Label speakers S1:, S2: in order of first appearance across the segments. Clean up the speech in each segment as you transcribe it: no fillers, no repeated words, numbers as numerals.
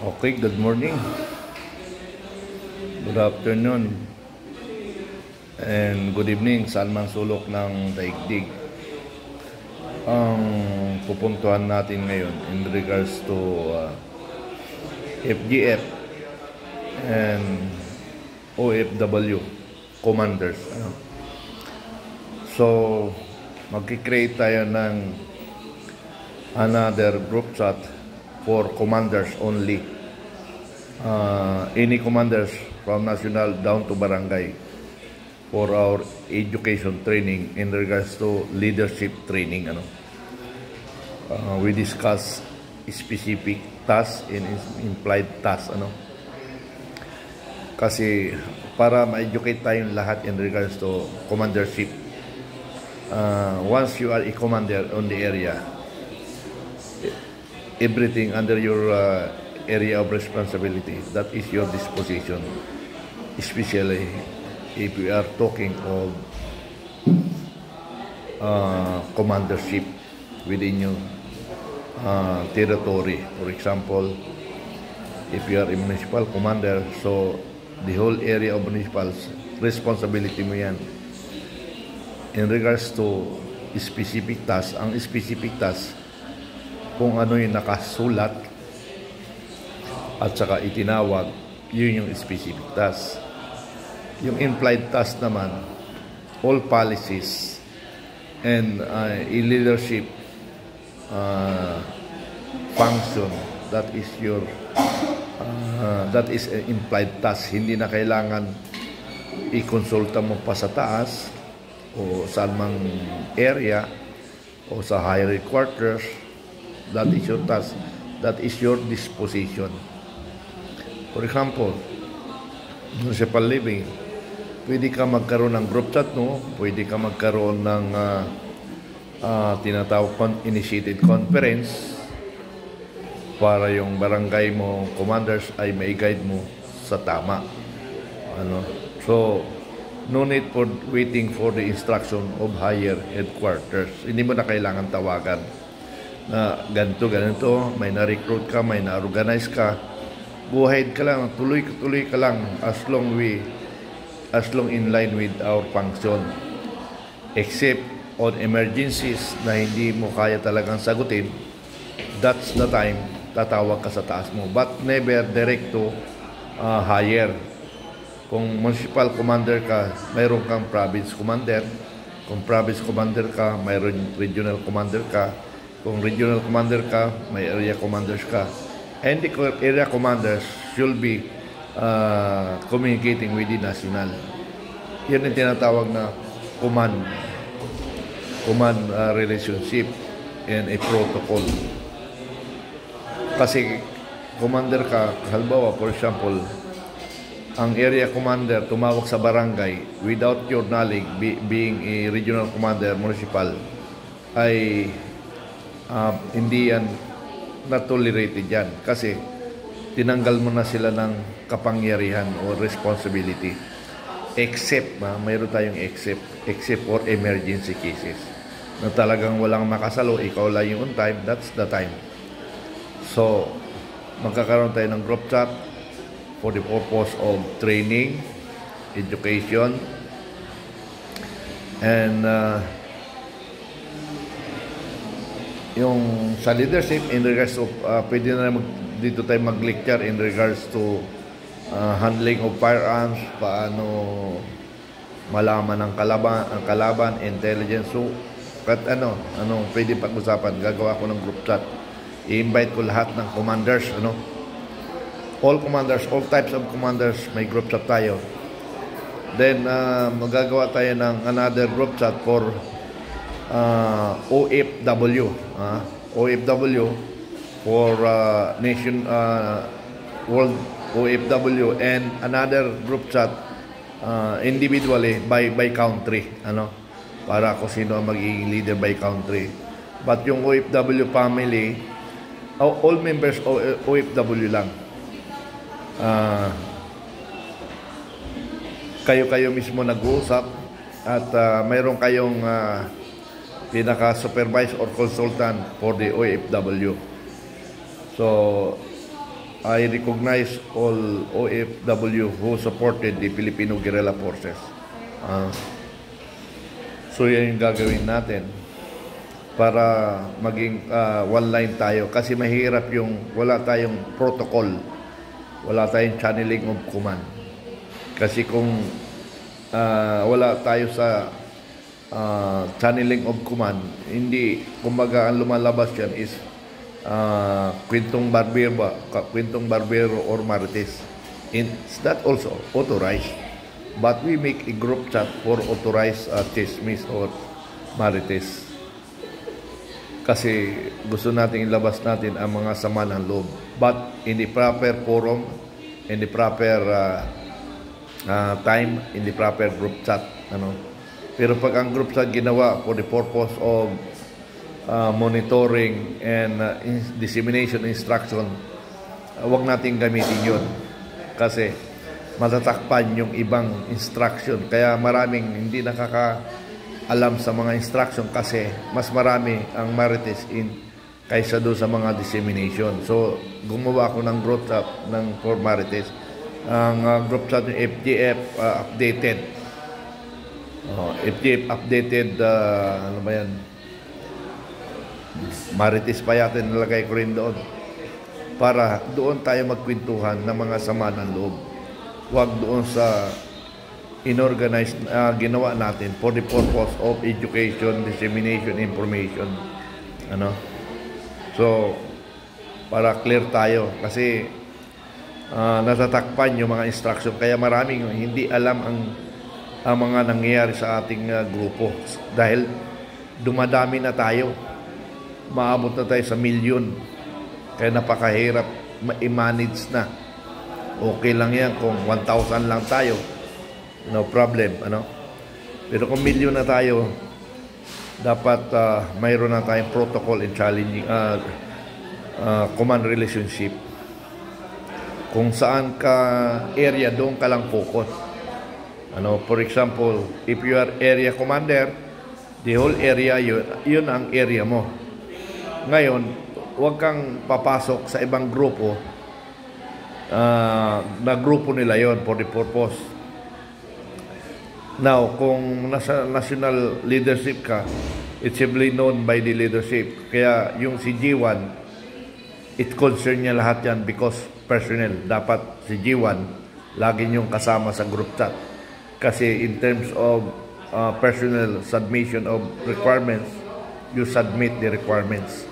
S1: Okay, good morning, good afternoon, and good evening sa anumang sulok ng daigdig. Ang pupuntuhan natin ngayon in regards to FGF and OFW commanders. So, magkikreate tayo ng another group chat for commanders only. Any commanders from national down to barangay for our education training in regards to leadership training. We discuss specific tasks and implied tasks. Kasi para ma-educate tayong lahat in regards to commandership. Once you are a commander on the area, everything under your area of responsibility, that is your disposition, especially if we are talking of commandership within your territory. For example, if you are a municipal commander, so the whole area of municipals, responsibility mo yan. In regards to specific tasks, ang specific tasks, kung ano yung nakasulat at saka itinawag, yun yung specific task. Yung implied task naman, all policies and leadership function, that is your that is an implied task. Hindi na kailangan i-consulta mo pa sa taas o sa anumang area o sa higher quarters. That is your task. That is your disposition. For example, municipal living, pwede ka magkaroon ng group chat, no? Pwede ka magkaroon ng tinatawag initiated conference para yung barangay mo, commanders, ay may guide mo sa tama. So, no need for waiting for the instruction of higher headquarters. Hindi mo na kailangan tawagan na ganito, may na-recruit ka, may na-organize ka, go ahead ka lang, tuloy ka lang as long in line with our function. Except on emergencies na hindi mo kaya talagang sagutin, that's the time tatawag ka sa taas mo. But never direct to higher. Kung municipal commander ka, mayroon kang province commander. Kung province commander ka, mayroon regional commander ka. Kung regional commander ka, may area commanders ka. And the area commanders should be communicating with the national. Yan ang tinatawag na command relationship and a protocol. Kasi commander ka, halimbawa, for example, ang area commander tumawag sa barangay without your knowledge, being a regional commander, municipal, ay hindi yan not tolerated yan kasi tinanggal mo na sila ng kapangyarihan o responsibility, except mayroon tayong except for emergency cases na talagang walang makasalo, ikaw lang yung on time, that's the time. So magkakaroon tayo ng group chat for the purpose of training, education, and yung sa leadership in regards to pwede na dito tayo mag-lecture in regards to handling of firearms, paano malaman ang kalaban, intelligence. So kahit ano pwede pag-usapan, gagawa ko ng group chat, i-invite ko lahat ng commanders, all commanders, all types of commanders, may group chat tayo. Then magagawa tayo ng another group chat for OFW, OFW for nation, world OFW, and another group chat individually by country, para kung sino ang magiging leader by country. But yung OFW family, all members OFW lang, kayo mismo nag-uusap at mayroon kayong pinaka-supervise or consultant for the OFW. So, I recognize all OFW who supported the Filipino Guerrilla Forces. So yan yung gagawin natin para maging one line tayo, kasi mahirap yung wala tayong protocol, wala tayong channeling of command. Kasi kung wala tayo sa channeling of command, hindi, kumbaga ang lumalabas yan is kwentong barbero or marites. It's not also authorized, but we make a group chat for authorized chismis or marites. Kasi gusto natin ilabas natin ang mga sama ng loob, but in the proper forum, in the proper time, in the proper group chat, Pero pag ang group chat ginawa for the purpose of monitoring and dissemination instruction, huwag nating gamitin yun, kasi matatakpan yung ibang instruction. Kaya maraming hindi nakakaalam sa mga instruction, kasi mas marami ang marites kaysa doon sa mga dissemination. So gumawa ako ng group chat for marites. Ang group chat yung FGF updated. FGF updated, ano ba yan? Marites pa yata nilagay ko rin doon. Para doon tayo magkwentuhan ng mga sama ng loob. Huwag doon sa inorganized ginawa natin for the purpose of education, dissemination, information. So, para clear tayo. Kasi natatakpan yung mga instruction. Kaya maraming hindi alam ang mga nangyayari sa ating grupo. Dahil dumadami na tayo. Maabot na tayo sa milyon. Kaya napakahirap i-manage na. Okay lang yan kung 1,000 lang tayo. No problem, Pero kung milyon na tayo, dapat mayroon na tayong protocol and challenging command relationship. Kung saan ka area, doon ka lang focus. For example, if you are area commander, the whole area, yun ang area mo. Ngayon, huwag kang papasok sa ibang grupo na grupo nila yon for the purpose. Now, kung nasa national leadership ka, it's simply known by the leadership. Kaya yung si G1, it concern niya lahat yan because personnel. Dapat si G1 lagi niyong kasama sa group chat. Kasi in terms of personnel submission of requirements, you submit the requirements.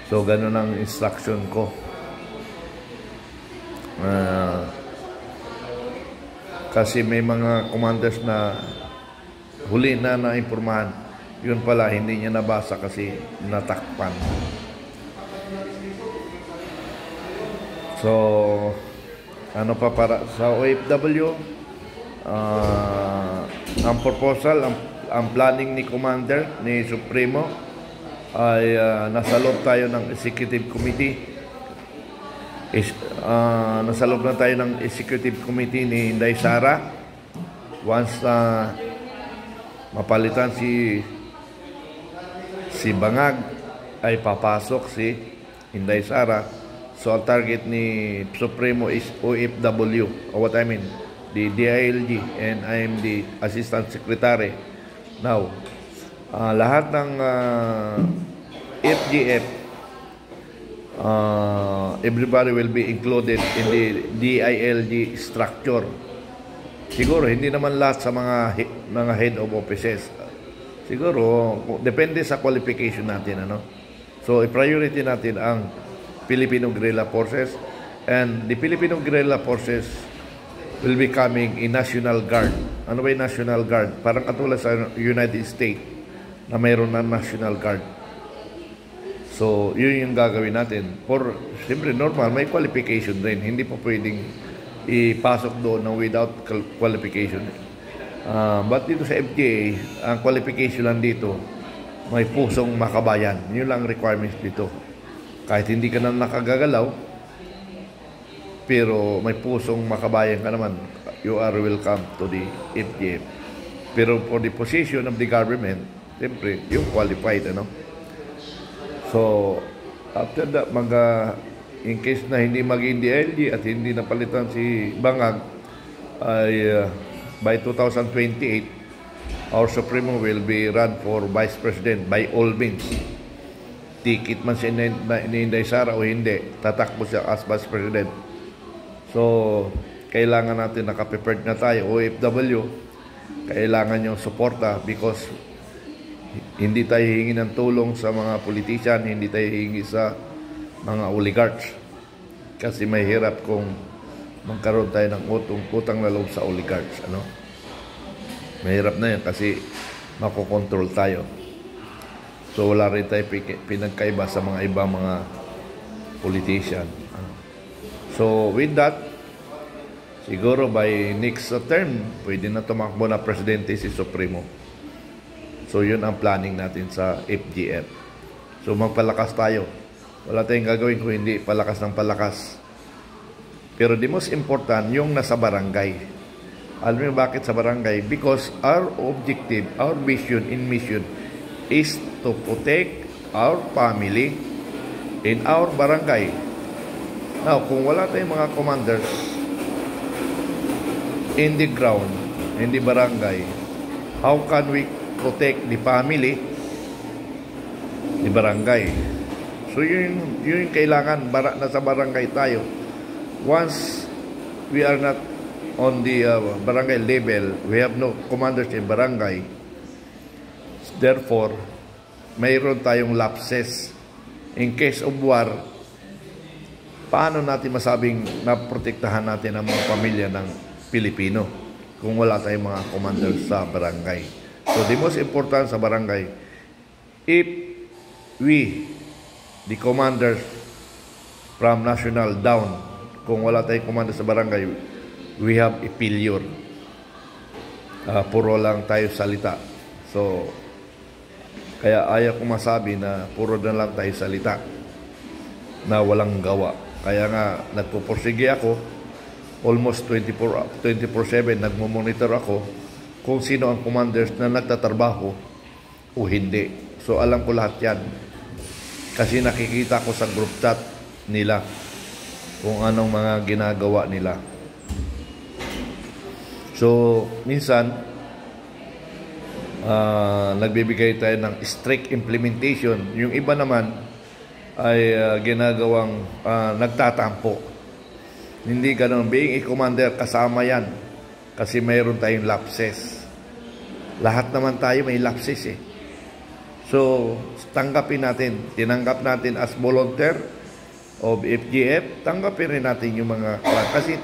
S1: So, ganun ang instruction ko. Kasi may mga commanders na huli na naimpormahan. Yun pala, hindi niya nabasa kasi natakpan. So, ano pa para sa OFW? Ang proposal, ang planning ni Commander, ni Supremo, ay nasa loob tayo ng Executive Committee. Nasa loob na tayo ng Executive Committee ni Inday Sara. Once mapalitan si Bangag, ay papasok si Inday Sara. So ang target ni Supremo is OFW, or what I mean, the DILG, and I am the Assistant Secretary. Now, lahat ng FGF, everybody will be included in the DILG structure. Siguro hindi naman lahat sa mga head of offices. Siguro depende sa qualification natin, So i-priority natin ang Filipino Guerrilla Forces, and the Filipino Guerrilla Forces will be coming in National Guard. Ano ba yung National Guard? Parang katulad sa United States na mayroon na National Guard. So, yun yung gagawin natin. Siyempre, normal, may qualification rin. Hindi pa pwedeng ipasok doon na without qualification. But dito sa FGA, ang qualification lang dito, may pusong makabayan. Yun lang requirements dito. Kahit hindi ka na nakagagalaw, pero may pusong makabayan ka naman, you are welcome to the FGF. Pero for the position of the government, siyempre, yung qualified, So, after that, in case na hindi maging DLG at hindi napalitan si Bangag, ay by 2028, our Supremo will be run for Vice President by all means. Tikit man si Inday Sara o hindi, tatakbo siya as Vice President. So, kailangan natin nakaprepared na tayo, OFW, kailangan yung suporta because hindi tayo hihingi ng tulong sa mga politician, hindi tayo hihingi sa mga oligarchs. Kasi may hirap kung magkaroon tayo ng utang na loob sa oligarchs. Ano? Mahirap na yan kasi makokontrol tayo. So wala rin tayo pinagkaiba sa mga ibang mga politician. So with that, siguro by next term, pwede na tumakbo na presidente si Supremo. So yun ang planning natin sa FGF. So magpalakas tayo. Wala tayong gagawin kung hindi palakas ng palakas. Pero the most important, yung nasa barangay. Alam niyo bakit sa barangay? Because our objective, our vision in mission is to protect our family in our barangay. Now, kung wala tayong mga commanders in the ground, in the barangay, how can we protect the family, the barangay? So yun yung kailangan, nasa barangay tayo. Once we are not on the barangay level, we have no commanders in barangay. Therefore, mayroon tayong lapses. In case of war, paano natin masabing naprotektahan natin ang mga pamilya ng Pilipino kung wala tayong mga commanders sa barangay? So the most important sa barangay, if we, the commanders from national down, kung wala tayong commander sa barangay, we have a failure. Puro lang tayo salita. So, kaya ayaw ko masabi na puro na lang tayo salita na walang gawa. Kaya nga, nagpupursige ako, almost 24/7, nagmumonitor ako kung sino ang commanders na nagtatrabaho o hindi. So, alam ko lahat yan. Kasi nakikita ko sa group chat nila kung anong mga ginagawa nila. So, minsan, nagbibigay tayo ng strict implementation. Yung iba naman ay ginagawang nagtatampo. Hindi ganun. Being a commander, kasama yan. Kasi mayroon tayong lapses. Lahat naman tayo may lapses eh. So, tanggapin natin. Tinanggap natin as volunteer of FGF. Tanggapin rin natin yung mga... Kasi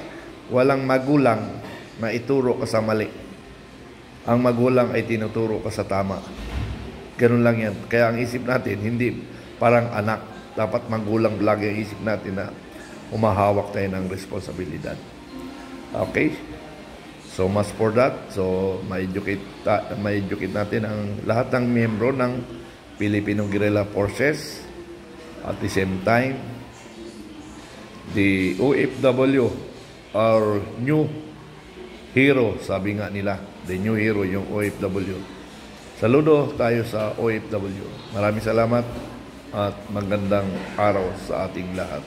S1: walang magulang na ituro ka sa mali. Ang magulang ay tinuturo ka sa tama. Ganun lang yan. Kaya ang isip natin, hindi parang anak. Dapat magulang lagi ang isip natin na umahawak tayo ng responsibilidad. Okay? So much for that. So ma-educate natin ang lahat ng miyembro ng Filipino Guerrilla Forces. At the same time, the OFW, our new hero, sabi nga nila, the new hero, yung OFW. Saludo tayo sa OFW. Maraming salamat at magandang araw sa ating lahat.